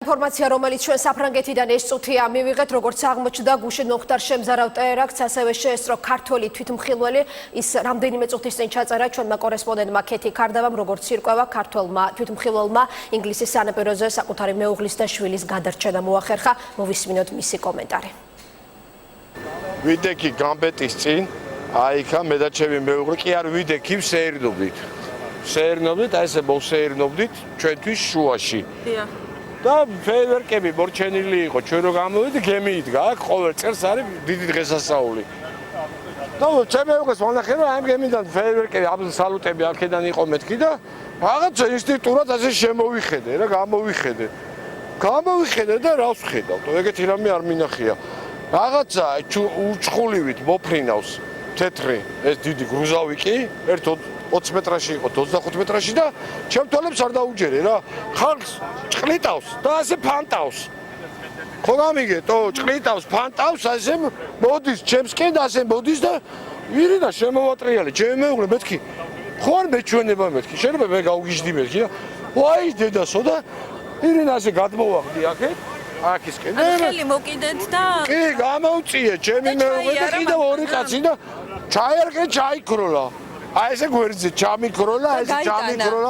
Ინფორმაცია, რომელიც ჩვენ საფრანგეთიდან ეს წუთია მივიღეთ, როგორც აღმოჩნდა, გუშინ მოხდა შემზარავ ტერაქტს, ასევე შეესწრო ქართველი თვითმხილველი. ის რამდენიმე წუთის წინ ჩაწერა ჩვენმა კორესპონდენტმა ქეთი ქარდავამ, როგორც ირკვევა, ქართველმა თვითმხილველმა ინგლისის სანაპიროზე საკუთარი მეუღლის და შვილის გადარჩენა მოახერხა. მოვისმინოთ მისი კომენტარი. ვიდექი გამბეტის წინ, აიქა მე და ჩემი მეუღლე კი არ ვიდექი ვსეირნობდით. ვსეირნობდით, აი ესე მოვსეირნობდით ჩვენთვის შუაში. დიახ. და ფეიერვერკები მორჩენილი იყო, ჩვენ რო გამოვიდით, გემიიდგა, აქ ყოველ წელს არის დიდი დღესასწაული. და ჩემი მეუღლეს ვანახე, რომ აი გემიდან ფეიერვერკები, აბსოლუტ სალუტები აქედან იყო მეთქი და რაღაცა ინსტინქტურად ასე შემოვიხედე რა, გამოვიხედე და რას ვხედავ? ეგეთი რამე არ მინახია. რაღაცა უჩხულივით მოფრინავს თეთრი ეს დიდი გრუზავიკი, ერთ 20 მეტრაში იყო, 25 მეტრაში და ჩემ თვალებს არ დაუჯერე რა. ხალხს ჭყლიტავს და ასე ფანტავს. ხო გამიგეთო, ჭყლიტავს, ფანტავს, ასე მოდის ჩემსკენ და ასე მოდის და ირინა შემოვატრიალე, ჩემი მეუღლე მეთქი. ხო არ მეჩვენება მეთქი, შეიძლება მე გავგიჟდი მეთქი და ვაი დედასო და ირინა ასე გადმოვახდი აქეთ. აქისკენ. ხელი მოკიდეთ და კი, გამოვწიე ჩემი მეუღლე და კიდევ ორი კაცი და ჩაერგე ჩაიქროლა. აი ესე გვერდზე ჩამიქროლა, ესე ჩამიქროლა.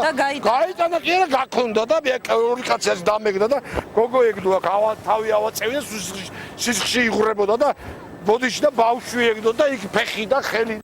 გაიტანა კი არა გაქონდა და მე ორი კაცი ასე დამეგდა და გოგო ეგდო აქ თავი ავაწევი და სისხლში იღურებოდა და ბოდიში და ბავშვი ეგდო და იქ ფეხი და ხელი